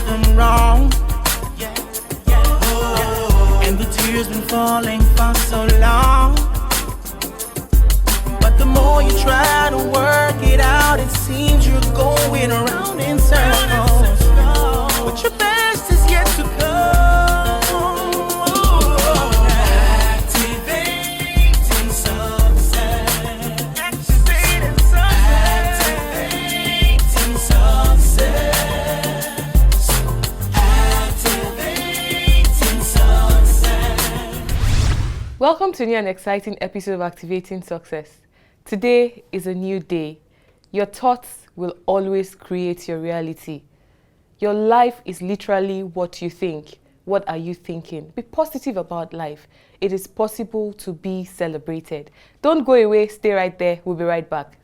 them wrong. And the tears been falling for so long. But the more you try to work it out, it seems you're going around in circles. But your best is yet to come. Activating success. Activating success. Activating success. Activating success. Welcome to a new and exciting episode of Activating Success. Today is a new day. Your thoughts will always create your reality. Your life is literally what you think. What are you thinking? Be positive about life. It is possible to be celebrated. Don't go away. Stay right there. We'll be right back.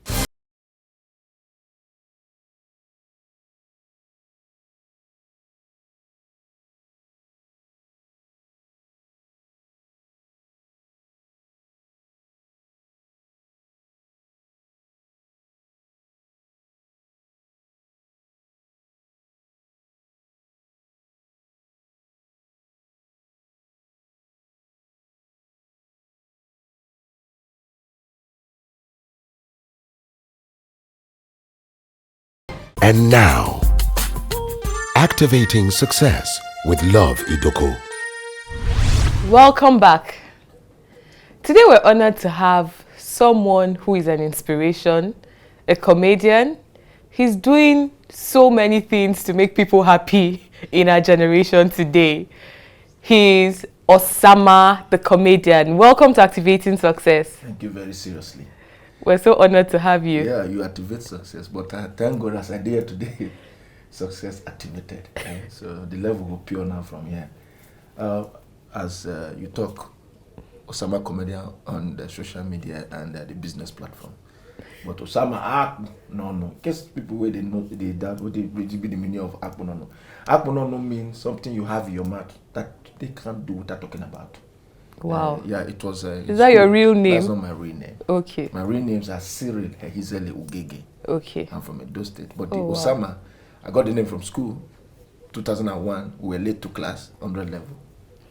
And now, Activating Success with Love Idoko. Welcome back. Today we're honored to have someone who is an inspiration, a comedian. He's doing so many things to make people happy in our generation today. He's OSAMA, the comedian. Welcome to Activating Success. Thank you very seriously. We're so honored to have you. Yeah, you activate success, but thank God as I did today, success activated. So the level will pure now from here. As you talk, Osama comedian on the social media and the business platform. But Osama no. In case people where they know that what be the meaning of no. No means something you have in your mouth that they can't do without talking about. Wow. Yeah, it was. Is that your real name? That's not my real name. Okay. My real names are Cyril Hehizele Ugege. Okay. I'm from Edo State. But the Wow. Osama, I got the name from school. 2001, we were late to class, 100 level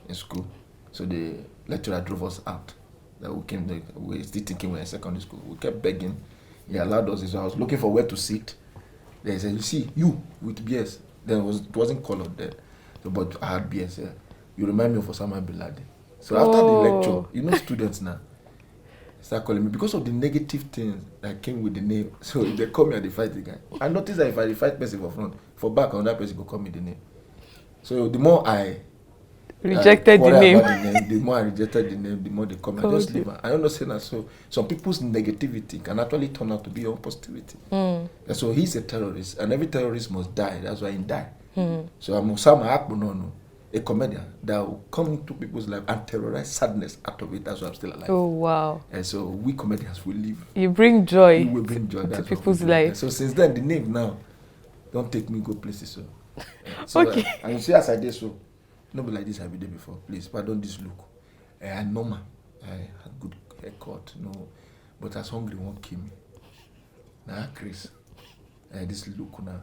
in school. So the lecturer drove us out. That we were still thinking we were in secondary school. We kept begging. He allowed us. So I was looking for where to sit. They said, you see, you with BS. Then it wasn't colored then. So, but I had BS. Yeah. You remind me of Osama Bin Laden. So after the lecture, you know students now start calling me because of the negative things that came with the name. So if they call me and they fight the guy. I noticed that if I fight person for front, for back, another person will call me the name. So the more I rejected the name. the more I rejected the name, the more they come. I just leave. I don't know say that. So some people's negativity can actually turn out to be your positivity. And so he's a terrorist, and every terrorist must die. That's why he died. So I'm Osama Akbonono, a comedian that will come into people's life and terrorize sadness out of it. That's why I'm still alive. Oh wow! And so we comedians will live. You bring joy. We will bring joy to people's life. So since then, the name now don't take me go places. So Okay. And you see, as I did so. Not be like this I be there before, please. Pardon this look. I'm normal. I had good haircut, no. But as hungry won't kill me. Now, Chris, this look now,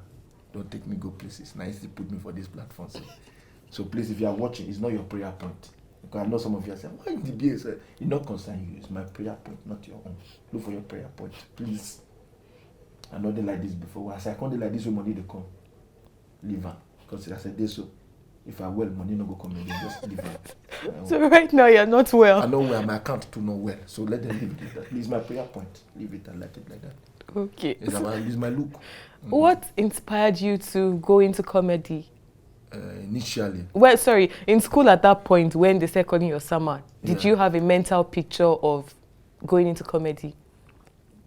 don't take me go places. Now, they put me for this platform. So please, if you are watching, it's not your prayer point. Because I know some of you are saying, why the BS? It's not concern you. It's my prayer point, not your own. Look for your prayer point, please. I know they like this before. As I can't like this, when money they come. Leave her. Because I said this so. If I well, money no go come again, just leave it. So right now you're not well. I know where my account to know well, so let them leave it. It's my prayer point. Leave it and like it like that. Okay. It's my look. What inspired you to go into comedy? Initially. Well, sorry, in school at that point when they said calling your summer, did you have a mental picture of going into comedy?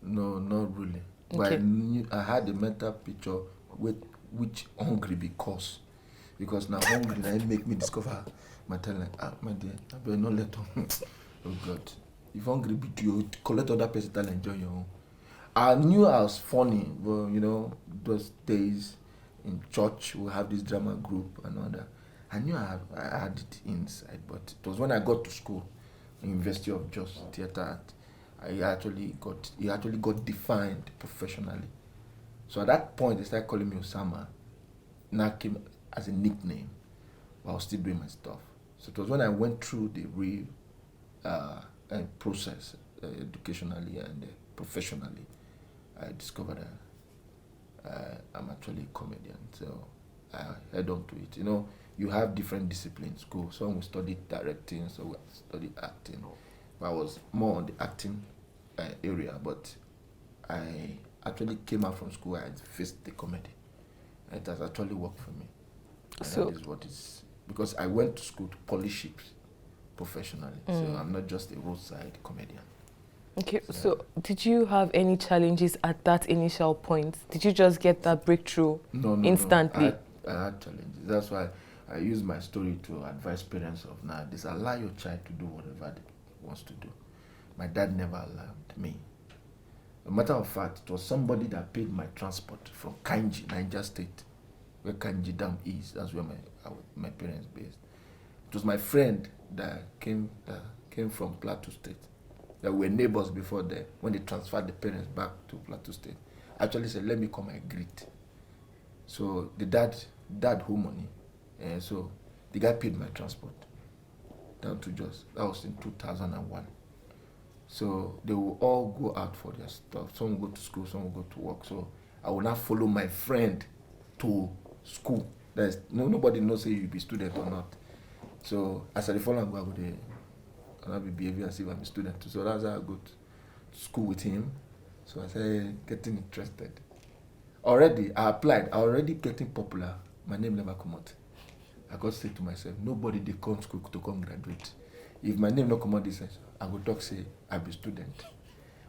No, not really. Okay. But I had a mental picture with which hungry because now hungry now it make me discover my talent. My dear, I better not let them. Oh God. If hungry be you collect other person's talent, enjoy your own. I knew I was funny, but those days in church we have this drama group and all that. I knew I had it inside, but it was when I got to school, University of Jos Theatre Art, it actually got defined professionally. So at that point they started calling me Osama. Now as a nickname, but I was still doing my stuff. So it was when I went through the real process, educationally and professionally, I discovered that I'm actually a comedian. So I head on to it. You know, you have different disciplines. Some will study directing, some will study acting. But I was more on the acting area, but I actually came out from school and faced the comedy. And it has actually worked for me. And So that is what is, because I went to school to polish ships professionally. So I'm not just a roadside comedian. okay, so did you have any challenges at that initial point? Did you just get that breakthrough instantly? No. I had challenges. That's why I use my story to advise parents of nowadays. Allow your child to do whatever they wants to do. My dad never allowed me. As a matter of fact, it was somebody that paid my transport from Kanji, Niger State, where Kanji Dam is. That's where my parents based. It was my friend that came from Plateau State. That were neighbors before there. When they transferred the parents back to Plateau State, actually said, "Let me come and greet." So the dad owed money, and so the guy paid my transport down to Jos. That was in 2001. So they will all go out for their stuff. Some will go to school, some will go to work. So I will now follow my friend to school. There's nobody knows if you be student or not. So as I follow him, I go there, and I'll be behaving as if I'm a student. So that's how I go to school with him. So I started getting interested. Already, I applied. I already getting popular. My name never come out. I got say to myself, nobody they come school to come graduate. If my name not come out this sense, I will talk say I be student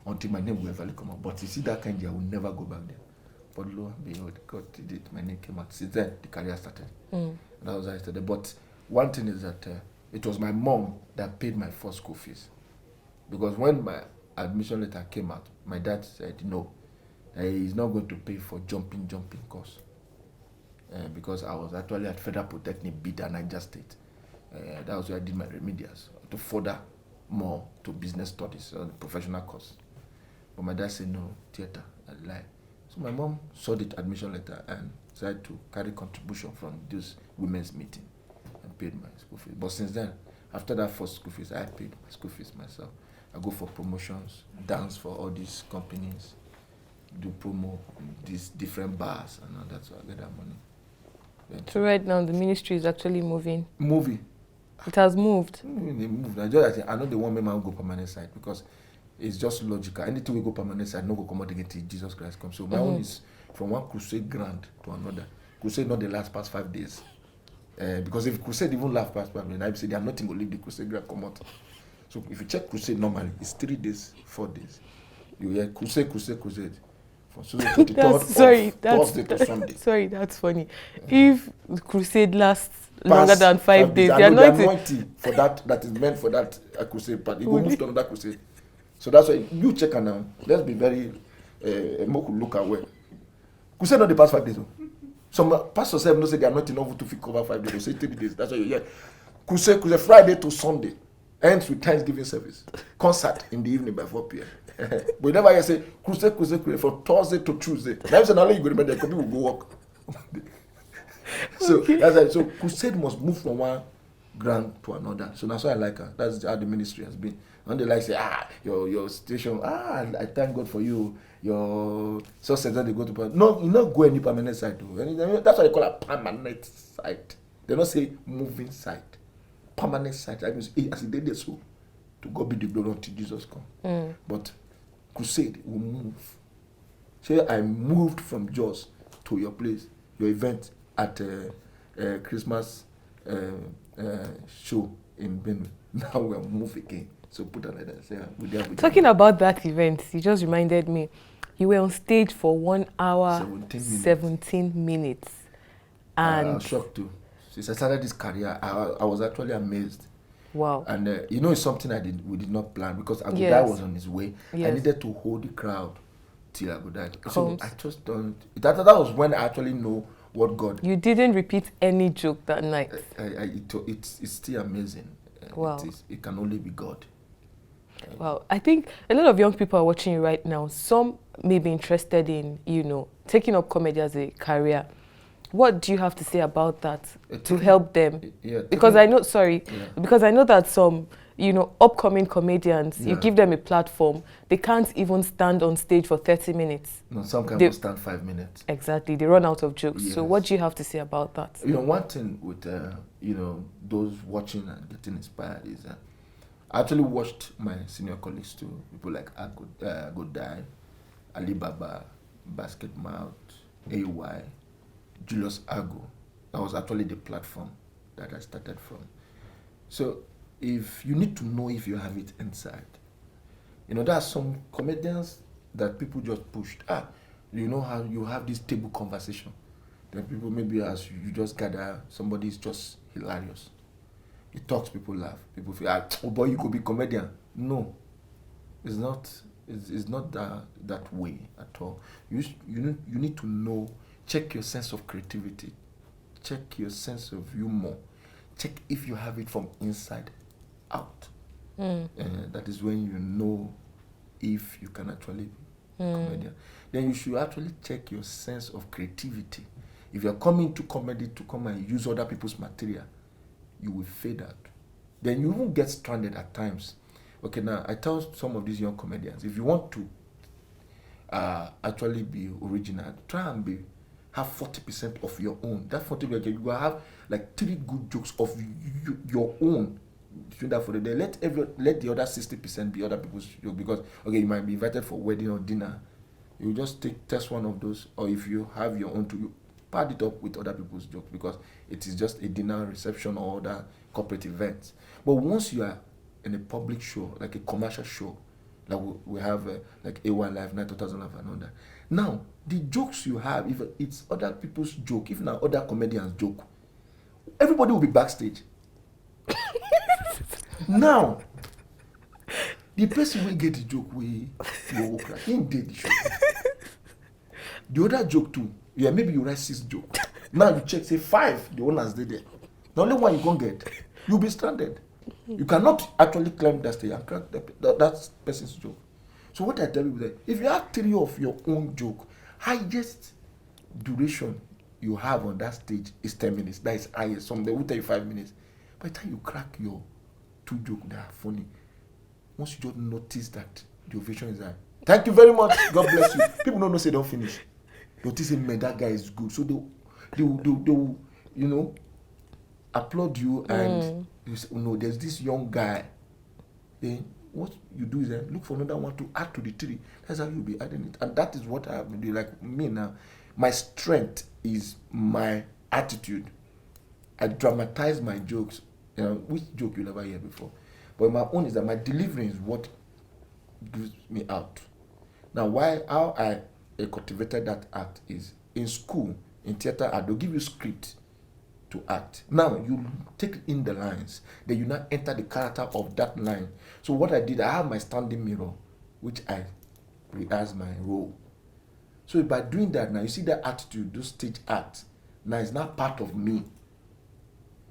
until my name will ever come out. But you see that kind, I will never go back there. But lo and behold, God did it. My name came out. Since then, the career started. And that was how I started. But one thing is that it was my mom that paid my first school fees, because when my admission letter came out, my dad said no, he's not going to pay for jumping course. Because I was actually at Federal Polytechnic Bida, Niger State. That was where I did my remedials to further more to business studies, the professional course. But my dad said no, theater, I lied. So my mom saw the admission letter and decided to carry contribution from this women's meeting and paid my school fees. But since then, after that first school fees, I paid my school fees myself. I go for promotions, dance for all these companies, do promo in these different bars and all that, so I get that money. So right now the ministry is actually moving. Movie. It has moved. They moved. I know they want me to go permanent side because it's just logical. Anything we go permanent side, no go come out again till Jesus Christ comes. So my own is from one crusade grand to another. Crusade not the last past 5 days. Because if crusade even last past 5 days, I say they are nothing will leave the crusade grand come out. So if you check crusade normally, it's 3 days, 4 days. You hear crusade. From Sunday 23rd Thursday to Sunday. Sorry, that's funny. If the crusade lasts longer than 5 days, the anointing for that is meant for that crusade part. It will move to another crusade. So that's why you check and now. Let's be very look away. Crusade not the past 5 days. Some pastors have no say they are not enough to cover 5 days. They say 3 days. That's why you hear crusade Friday to Sunday. Ends with Thanksgiving service. Concert in the evening by 4 p.m. But you never hear say crusade from Thursday to Tuesday. That's an only you go remember the people will go work. So okay. That's right. So crusade must move from one ground to another. So that's why I like her. That's how the ministry has been. And they like say, your station, I thank God for you. Your success that they go to no, you not go any permanent site. That's why they call a permanent site. They don't say moving site. Permanent site. I mean, as it did this so to God be the glory until Jesus come. But crusade will move. Say I moved from Jos to your place, your event at Christmas show in Benue. Now we'll move again. So put that like that. Say, talking about that event, you just reminded me. You were on stage for 1 hour 17 minutes. And I was shocked too. Since I started this career, I was actually amazed. Wow. And it's something we did not plan because Agudai was on his way. Yes. I needed to hold the crowd till Agudai. So I just don't. That was when I actually know what God. You didn't repeat any joke that night. It's still amazing. Wow. It can only be God. Well, I think a lot of young people are watching you right now. Some may be interested in, taking up comedy as a career. What do you have to say about that to help them? Yeah, Because I know, Yeah. because I know that some, upcoming comedians, you Yeah. give them a platform, they can't even stand on stage for 30 minutes. No, some can They- even stand 5 minutes. Exactly, they run out of jokes. So Yes. what do you have to say about that? One thing with those watching and getting inspired is I actually watched my senior colleagues too, people like Godai, Alibaba, Basket Mouth, AY, Julius Ago. That was actually the platform that I started from. So if you need to know if you have it inside, there are some comedians that people just pushed. You know how you have this table conversation. Then people, maybe as you just gather, somebody is just hilarious. He talks, people laugh. People feel, oh boy, you could be comedian. No, it's not. It's not that way at all. You need to know. Check your sense of creativity. Check your sense of humor. Check if you have it from inside out. That is when you know if you can actually be a comedian. Then you should actually check your sense of creativity. If you're coming to comedy to come and use other people's material, you will fade out. Then you even get stranded at times. Okay, now I tell some of these young comedians, if you want to actually be original, try and have 40% of your own. That 40%, you will have like 3 good jokes of your own. Do that for the day. Let the other 60% be other people's joke, because you might be invited for wedding or dinner. You just test one of those, or if you have your own, you pad it up with other people's jokes, because it is just a dinner reception or other corporate events. But once you are in a public show, like a commercial show, like we have like A1 Live, 9,000 Live and all that. Now, the jokes you have, if it's other people's joke, if not other comedians' joke, everybody will be backstage. Now, the person will get the joke he did the show. The other joke too, maybe you write 6 jokes. Now you check, say 5, the owners did there. The only one you can't get, you'll be stranded. You cannot actually climb that stage and crack that person's joke. So what I tell you is that if you have 3 of your own joke, highest duration you have on that stage is 10 minutes. That is highest. Some they will tell you 5 minutes. By the time you crack your 2 jokes that are funny, once you just notice that the ovation is high. Thank you very much. God bless you. People don't know say don't finish. They'll say, man, that guy is good. So they will applaud you and you say, oh no, there's this young guy. Then what you do is look for another one to add to the 3. That's how you'll be adding it. And that is what I have been doing. Like me now, my strength is my attitude. I dramatize my jokes. Which joke you never hear before. But my own is that my delivery is what gives me out. Now, how I cultivated that act is in school, in theater art, they'll give you script to act. Now, you take in the lines, then you now enter the character of that line. So what I did, I have my standing mirror, which I rehearse my role. So by doing that now, you see that attitude, those stage acts, now it's not part of me.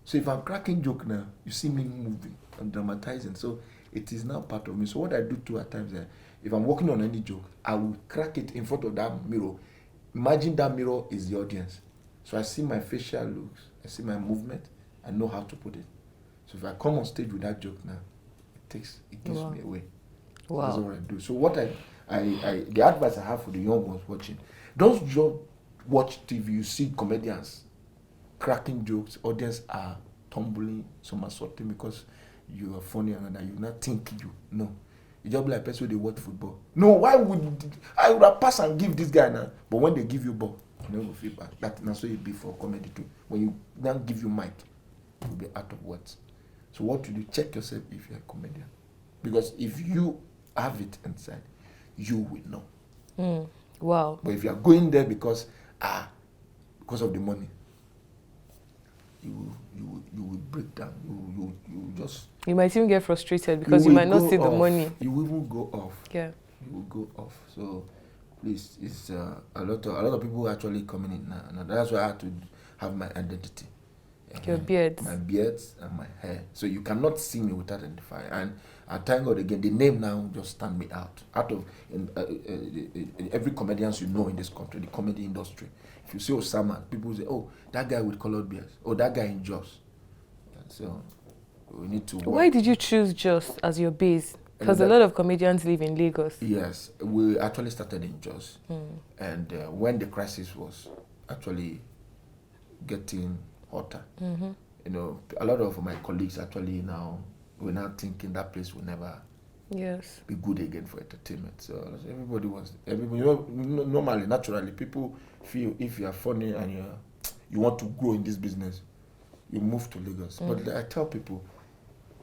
So if I'm cracking joke now, you see me moving and dramatizing. So it is now part of me. So what I do too at times, if I'm working on any joke, I will crack it in front of that mirror. Imagine that mirror is the audience. So I see my facial looks, I see my movement, I know how to put it. So if I come on stage with that joke now, it gives me away. Wow. That's what I do. So what the advice I have for the young ones watching, don't just watch TV, you see comedians cracking jokes, audience are tumbling, somersaulting because you are funny and that you not think you. No. You just be like person they watch football. No, why would I would pass and give this guy now? But when they give you ball, you never feel bad. That's what it be for comedy too. When you now give you mic, you'll be out of words. So what you do, check yourself if you're a comedian. Because if you have it inside, you will know. Wow. But if you are going there because of the money, you will break down. You just. You might even get frustrated because you might not see the money. You will even go off. Yeah. You will go off. So please, it's a lot of people actually coming in now. And that's why I had to have my identity. Your beards. My beards and my hair. So you cannot see me without identifying. And I thank God again, the name now just stand me out. Out of in every comedians you know in this country, the comedy industry. If you see OSAMA, people say, oh, that guy with colored beards. Oh, that guy in Jos. And so we need to work. Why did you choose Jos as your base? Because a lot of comedians live in Lagos. Yes, we actually started in Jos. And when the crisis was actually getting hotter, you know, a lot of my colleagues actually now, we're now thinking that place will never be good again for entertainment. So everybody, you know, normally, naturally, people feel if you are funny and you want to grow in this business, you move to Lagos. But I tell people,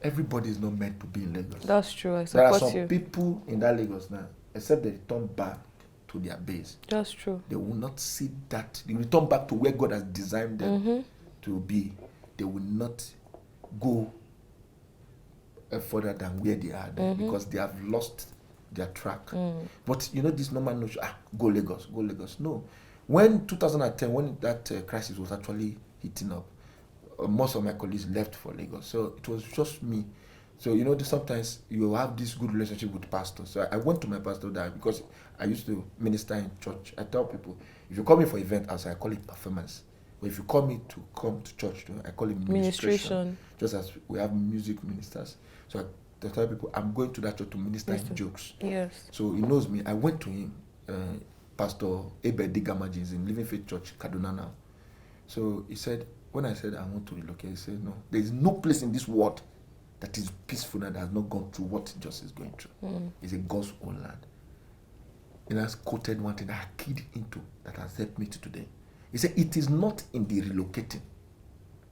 everybody is not meant to be in Lagos. That's true. I There are support some you. people in that Lagos now, except they return back to their base. That's true. They will not see that. They return back to where God has designed them to be. They will not go further than where they are there because they have lost their track. But you know this normal notion, go Lagos, go Lagos. No. When 2010, when that crisis was actually heating up, most of my colleagues left for Lagos. So it was just me. So, you know, sometimes you have this good relationship with pastors. So I went to my pastor there because I used to minister in church. I tell people, if you call me for event outside, I call it performance. But if you call me to come to church, I call it ministration. Just as we have music ministers. So I tell people, I'm going to that church to minister in jokes. Yes. So he knows me. I went to him, Pastor Ebedi Gamaji is in Living Faith Church, Kaduna now. So he said, when I said I want to relocate, he said, no, there is no place in this world that is peaceful and that has not gone through what justice is going through. It's a God's own land. And I quoted one thing that I keyed into that has helped me to today. He said, it is not in the relocating,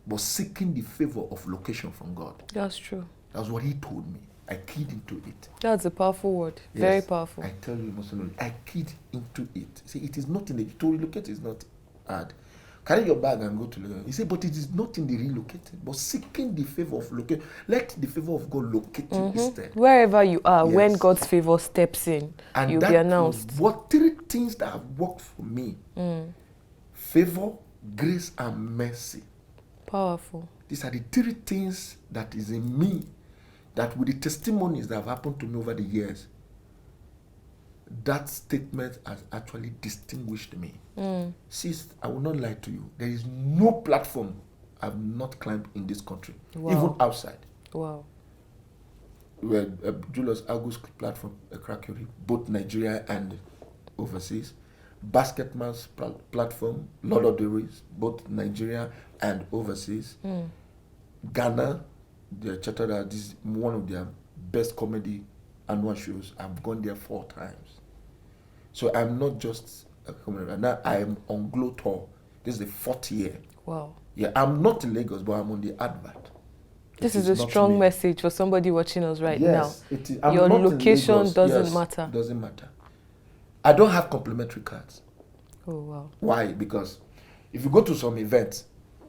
but seeking the favor of location from God. That's true. That's what he told me. I keyed into it. That's a powerful word. Yes, very powerful. I tell you emotionally, I keyed into it. See, it is not in the, to relocate is not hard. Carry your bag and go to Lagos. He said, but it is not in the relocating, but seeking the favor of location. Let the favor of God locate you instead. Wherever you are, Yes. when God's favor steps in, And you'll that be announced. what three things that have worked for me: favor, grace, and mercy. Powerful. These are the three things that is in me, that with the testimonies that have happened to me over the years, that statement has actually distinguished me. Sis, I will not lie to you. There is no platform I've not climbed in this country, even outside. Wow. Where Julius August platform, Krakery, both Nigeria and overseas. Basketman's platform, Lord of the Rings, both Nigeria and overseas. Ghana, the Chatada, this is one of their best comedy annual shows. I've gone there 4 times. So I'm not just a comedian. Now I am on Glow Tour. This is the 4th year. Wow. Yeah, I'm not in Lagos, but I'm on the advert. This It is a not strong me. message for somebody watching us right Yes, now. it is. I'm Your not in location Lagos. doesn't Yes, matter. Doesn't matter. I don't have complimentary cards. Oh, wow. Why? Because if you go to some events,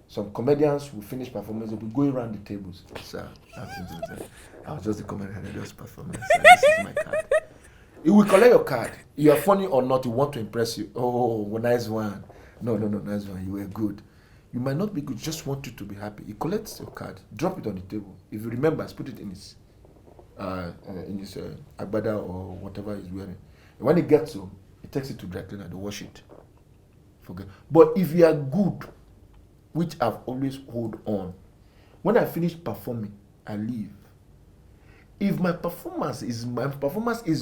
some comedians will finish performance, they'll be going around the tables. Sir, I was just a comedian, I just performance. This is my card. He will collect your card. You are funny or not, you want to impress you. Oh, nice one. No, nice one. You were good. You might not be good, just want you to be happy. He collects your card, drop it on the table. If you remember, put it in his agbada or whatever he's wearing. And when he gets home, he takes it to dry cleaner, they wash it. Forget. But if you are good, which I've always hold on, when I finish performing, I leave. If my performance is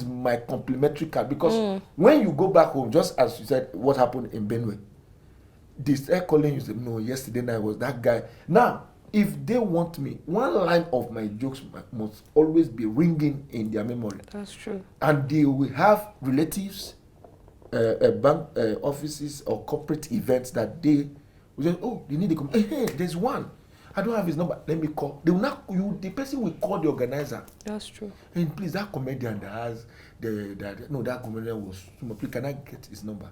my complimentary card, because when you go back home, just as you said, what happened in Benue, they start calling you, say, no, yesterday night was that guy. Now, if they want me, one line of my jokes must always be ringing in their memory. That's true. And they will have relatives, bank offices or corporate events that they will say, oh, you need to come. Hey, there's one. I don't have his number. Let me call. They will not. The person will call the organizer. That's true. And please, that comedian that has that comedian was. Please, can I get his number?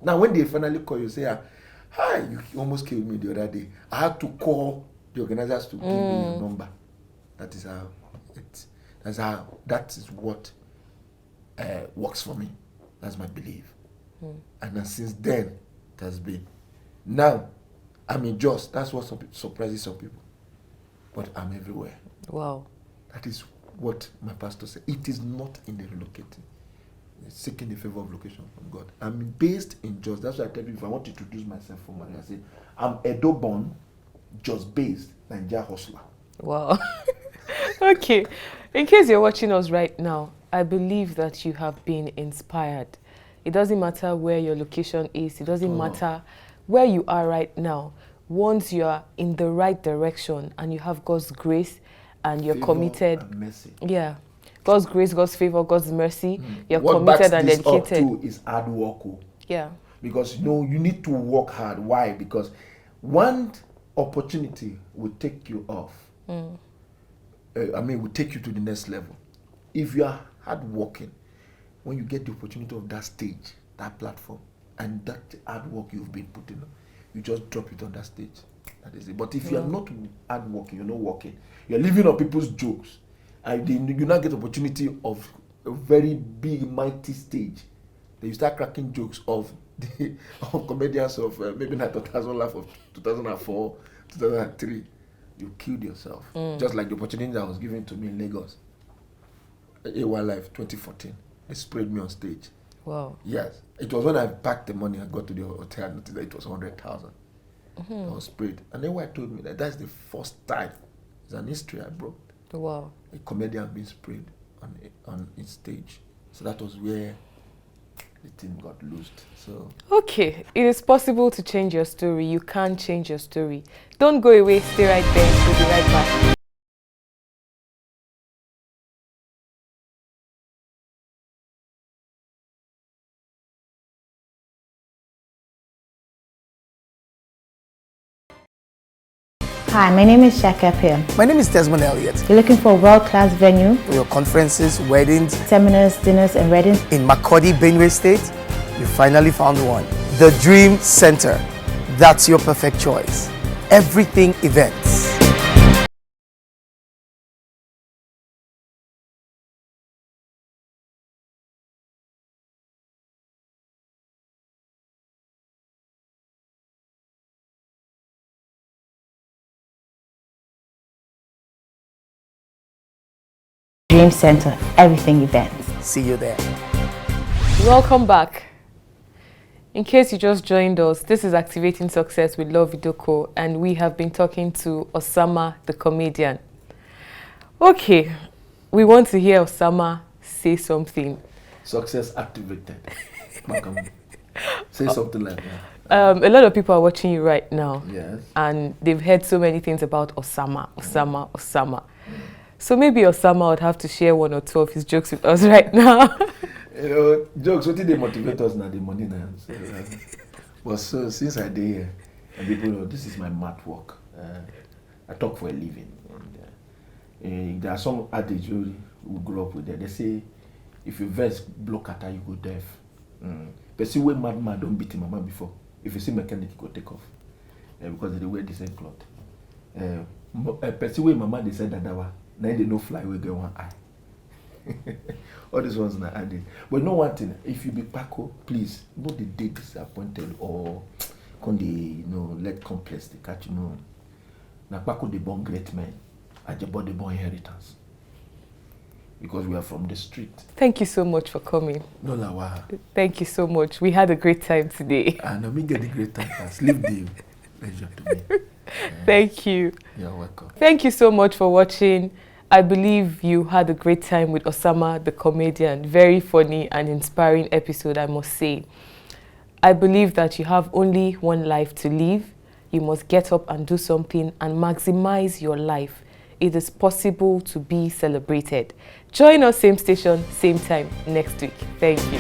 Now, when they finally call you, say, hi, you almost killed me the other day. I had to call the organizers to give me your number. That is how it. That is what works for me. That's my belief. And then since then, it has been. Now, I'm in Jos. That's what surprises some people. But I'm everywhere. Wow. That is what my pastor said. It is not in the relocating. It's seeking the favor of location from God. I'm based in Jos. That's why I tell you, if I want to introduce myself formally, I say, I'm Edo born, Jos based, Nigeria hustler. Wow. Okay. In case you're watching us right now, I believe that you have been inspired. It doesn't matter where your location is. It doesn't matter where you are right now. Once you are in the right direction and you have God's grace and you're Favor committed. and mercy. Yeah. God's grace, God's favor, God's mercy. You're What committed backs and this dedicated. up too is hard work. Yeah. Because you need to work hard. Why? Because one opportunity will take you off. Will take you to the next level. If you are hard working, when you get the opportunity of that stage, that platform, and that hard work you've been putting on, you just drop it on that stage. That is it. But if you are not hard working, you're not working, you're living on people's jokes, and then you now get opportunity of a very big, mighty stage. Then you start cracking jokes of the of comedians of maybe not 2000 life of 2004, 2003. You killed yourself. Just like the opportunity that was given to me in Lagos. AY Life 2014. They sprayed me on stage. Wow. Yes. It was when I packed the money and got to the hotel and noticed that it was 100,000. I was sprayed. And then told me that that's the first time. It's an history I broke. Wow. A comedian being sprayed on its stage. So that was where the thing got loosed. So Okay, it is possible to change your story. You can change your story. Don't go away, stay right there. We'll be right back. Hi, my name is Shaka Pia. My name is Desmond Elliott. You're looking for a world-class venue For your conferences, weddings seminars, dinners, and weddings. in Makurdi, Benue State, you finally found one. The Dream Center. That's your perfect choice. Everything events. Dream Center, everything events. See you there. Welcome back. In case you just joined us, this is Activating Success with Love Idoko, and we have been talking to OSAMA, the comedian. Okay, we want to hear OSAMA say something. success activated. Say something like that. A lot of people are watching you right now. Yes. And they've heard so many things about OSAMA. So maybe OSAMA would have to share one or two of his jokes with us right now. Jokes, what did they motivate us now? The money now. So, but so since I did here, and people know this is my math work. I talk for a living. And there are some adage we grew up with that. They say, if you verse block at you go deaf. But see when madman don't beat him mama before. If you see mechanic, you go take off. Because they wear the same cloth. When mama they said that now they no fly we get one eye. All these ones are added. But no one thing, if you be Paco, please, no the day disappointed or can they let complex they catch Now Paco they born great men. Ajabo they born inheritance. Because we are from the street. Thank you so much for coming. No lawa. Thank you so much. We had a great time today. And we get the great time. Leave the pleasure to me. Thank you. You're welcome. Thank you so much for watching. I believe you had a great time with OSAMA, the comedian. Very funny and inspiring episode, I must say. I believe that you have only one life to live. You must get up and do something and maximize your life. It is possible to be celebrated. Join us same station, same time next week. Thank you.